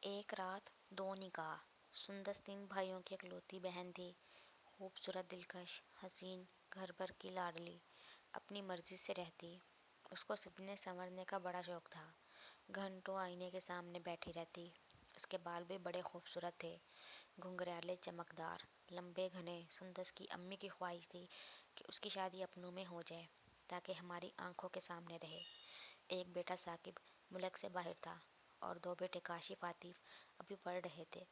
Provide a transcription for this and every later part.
एक रात दो निकाह। सुंदस 3 भाइयों की इकलौती बहन थी। खूबसूरत, दिलकश, हसीन, घर भर की लाडली। अपनी मर्जी से रहती। उसको सजने संवरने का बड़ा शौक था। घंटों आईने के सामने बैठी रहती। उसके बाल भी बड़े खूबसूरत थे, घुंघराले, चमकदार, लंबे, घने। सुंदस की अम्मी की ख्वाहिश थी कि उसकी शादी अपनों में हो जाए ताकि हमारी आंखों के सामने रहे। एक बेटा साकिब मुल्क से बाहर था और 2 बेटे काशिफ, आतिफ अभी पढ़ रहे थे।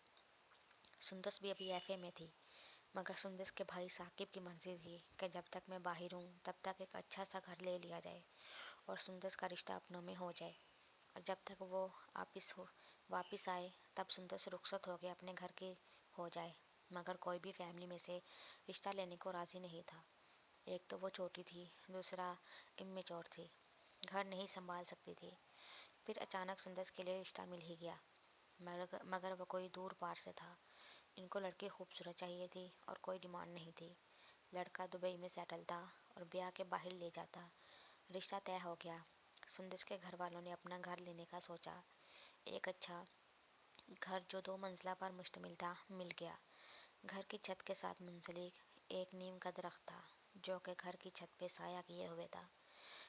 सुंदस भी अभी एफए में थी, मगर सुंदस के भाई साकिब की मर्जी थी कि जब तक मैं बाहर हूँ तब तक एक अच्छा सा घर ले लिया जाए और सुंदस का रिश्ता अपनों में हो जाए, और जब तक वो वापिस आए तब सुंदस रुखसत हो के अपने घर की हो जाए। मगर कोई भी फैमिली में से रिश्ता लेने को राज़ी नहीं था। एक तो वो छोटी थी, दूसरा इमेच्योर थी, घर नहीं संभाल सकती थी। फिर अचानक सुंदस के लिए रिश्ता मिल ही गया, मगर वो कोई दूर पार से था। इनको लड़की खूबसूरत चाहिए थी और कोई डिमांड नहीं थी। लड़का दुबई में सेटल था और ब्याह के बाहर ले जाता। रिश्ता तय हो गया। सुंदस के घर वालों ने अपना घर लेने का सोचा। एक अच्छा घर जो 2 मंजिला पर मुश्तमिल था मिल गया। घर की छत के साथ मुंसलिक एक नीम का दरख्त था जो कि घर की छत पे साया किए हुए था।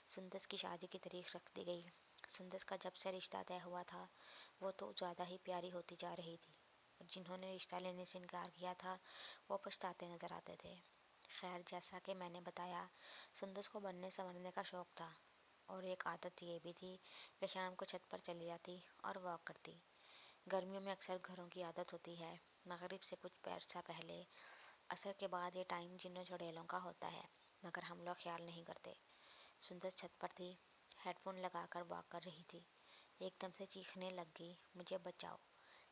सुंदस की शादी की तारीख रख दी गई। सुंदस का जब से रिश्ता तय हुआ था वो तो ज़्यादा ही प्यारी होती जा रही थी, और जिन्होंने रिश्ता लेने से इनकार किया था वो पछताते नज़र आते थे। खैर, जैसा कि मैंने बताया, सुंदस को बनने संवरने का शौक़ था और एक आदत ये भी थी कि शाम को छत पर चली जाती और वॉक करती। गर्मियों में अक्सर घरों की आदत होती है, मगरिब से कुछ पैर पहले असर के बाद ये टाइम जिन्नों चुड़ैलों का होता है, मगर हम लोग ख्याल नहीं करते। सुंदस छत पर थी, हेडफोन लगाकर वॉक कर रही थी। एकदम से चीखने लग गई, मुझे बचाओ।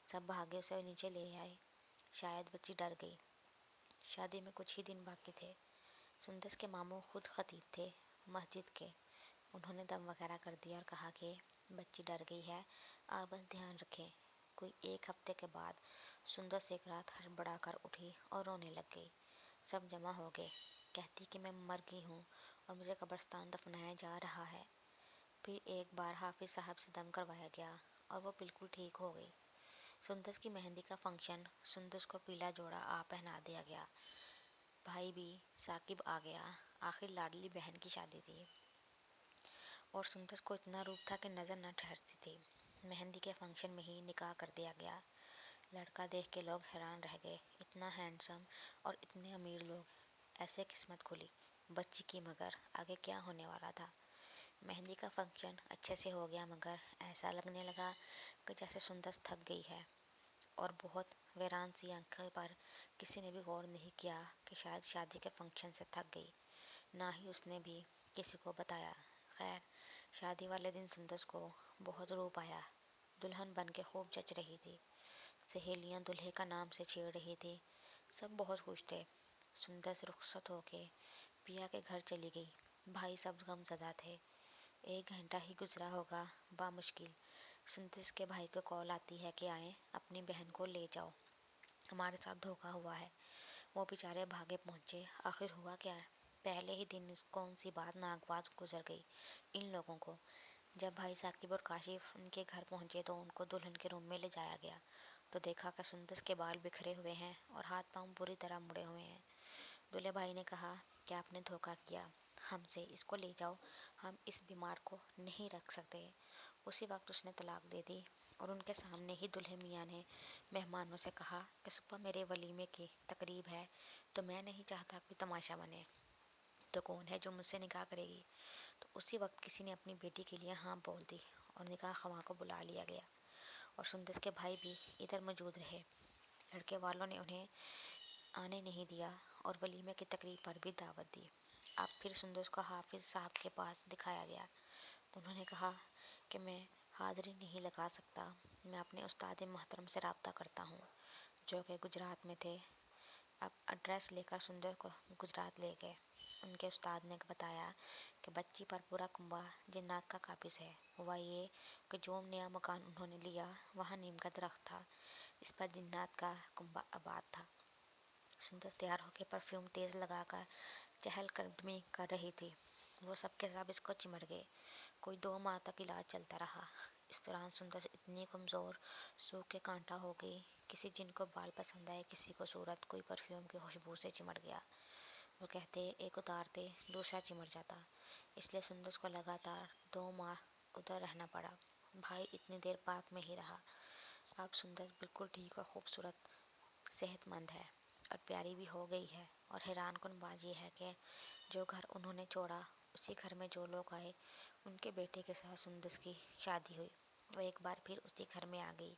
सब भागे उसे नीचे ले आए। शायद बच्ची डर गई। शादी में कुछ ही दिन बाकी थे। सुंदस के मामू खुद खतीब थे मस्जिद के। उन्होंने दम वगैरह कर दिया और कहा कि बच्ची डर गई है, आप बस ध्यान रखें। कोई 1 हफ्ते के बाद सुंदस एक रात हड़बड़ा कर उठी और रोने लग गई। सब जमा हो गए। कहती कि मैं मर गई हूँ और मुझे कब्रिस्तान दफनाया जा रहा है। फिर एक बार हाफिज साहब से दम करवाया गया और वो बिल्कुल ठीक हो गई। सुंदस की मेहंदी का फंक्शन, सुंदस को पीला जोड़ा पहना दिया गया। भाई भी साकिब आ गया। आखिर लाडली बहन की शादी थी और सुंदस को इतना रूप था कि नज़र न ठहरती थी। मेहंदी के फंक्शन में ही निकाह कर दिया गया। लड़का देख के लोग हैरान रह गए। इतना हैंडसम और इतने अमीर लोग, ऐसे किस्मत खुली बच्ची की। मगर आगे क्या होने वाला था? मेहंदी का फंक्शन अच्छे से हो गया, मगर ऐसा लगने लगा कि जैसे सुंदस थक गई है, और बहुत वीरान सी आंखों पर किसी ने भी गौर नहीं किया कि शायद शादी के फंक्शन से थक गई। ना ही उसने भी किसी को बताया। खैर, शादी वाले दिन सुंदस को बहुत रूप आया। दुल्हन बन के खूब जच रही थी। सहेलियां दूल्हे का नाम से छेड़ रही थी। सब बहुत खुश थे। सुंदस रुखसत होके पिया के घर चली गई। भाई सब गमज़दा थे। 1 घंटा ही गुजरा होगा बामुश्किल। सुंदस के भाई को कॉल आती है कि आए, अपनी बहन को ले जाओ, हमारे साथ धोखा हुआ है। वो बेचारे भागे पहुँचे। आखिर हुआ क्या? पहले ही दिन कौन सी बात नागवार गुजर गई इन लोगों को। जब भाई साकिब और काशिफ उनके घर पहुँचे तो उनको दुल्हन के रूम में ले जाया गया तो देखा कि सुंदस के बाल बिखरे हुए हैं और हाथ पांव पूरी तरह मुड़े हुए हैं। दूल्हे भाई ने कहा कि आपने धोखा किया हमसे, इसको ले जाओ, हम इस बीमार को नहीं रख सकते। उसी वक्त उसने तलाक दे दी और उनके सामने ही दूल्हे मियाँ ने मेहमानों से कहा कि सुबह मेरे वलीमे की तकरीब है, तो मैं नहीं चाहता कोई तमाशा बने, तो कौन है जो मुझसे निकाह करेगी? तो उसी वक्त किसी ने अपनी बेटी के लिए हाँ बोल दी और निकाह ख़वा को बुला लिया गया, और सुंदस के भाई भी इधर मौजूद रहे। लड़के वालों ने उन्हें आने नहीं दिया और वलीमे की तकरीब पर भी दावत दी। अब फिर सुंदस को हाफिज़ साहब के पास दिखाया गया। उन्होंने कहा कि मैं हाज़िरी नहीं लगा सकता, मैं अपने उस्ताद मोहतरम से रब्ता करता हूँ जो कि गुजरात में थे। अब एड्रेस लेकर सुंदर को गुजरात ले गए। उनके उस्ताद ने बताया कि बच्ची पर पूरा कुंबा जिन्नात का काबिज है। हुआ ये कि जो नया मकान उन्होंने लिया वहाँ नीम का दरख्त था, इस पर जिन्नात का कुंबा आबाद था। सुंदर तैयार होकर परफ्यूम तेज़ लगाकर चहलकदमी कर रही थी। वो सब के सब इसको चिमट गए। कोई 2 माह तक इलाज चलता रहा। اس طرح سندس اتنی کمزور سوکھ کے کانٹا ہو گئی. کسی جن کو بال پسند آئے، کسی کو صورت، کوئی پرفیوم کی خوشبو سے چمٹ گیا. وہ کہتے ایک اتارتے دوسرا چمٹ جاتا. اس لیے سندس کو لگاتار 2 ماہ ادھر رہنا پڑا. بھائی اتنی دیر پارک میں ہی رہا. اب سندس بالکل ٹھیک اور خوبصورت، صحت مند ہے اور پیاری بھی ہو گئی ہے. اور حیران کن بات یہ ہے کہ جو گھر انہوں نے چھوڑا، اسی گھر میں جو لوگ آئے، ان کے بیٹے کے ساتھ سندس کی شادی ہوئی. وہ ایک بار پھر اسی گھر میں آ گئی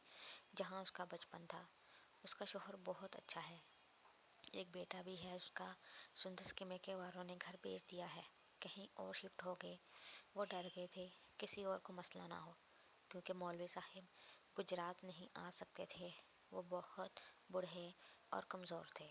جہاں اس کا بچپن تھا. اس کا شوہر بہت اچھا ہے، ایک بیٹا بھی ہے اس کا. سندس کے میکے والوں نے گھر بیچ دیا ہے، کہیں اور شفٹ ہو گئے. وہ ڈر گئے تھے کسی اور کو مسئلہ نہ ہو، کیونکہ مولوی صاحب گجرات نہیں آ سکتے تھے. وہ بہت بوڑھے اور کمزور تھے.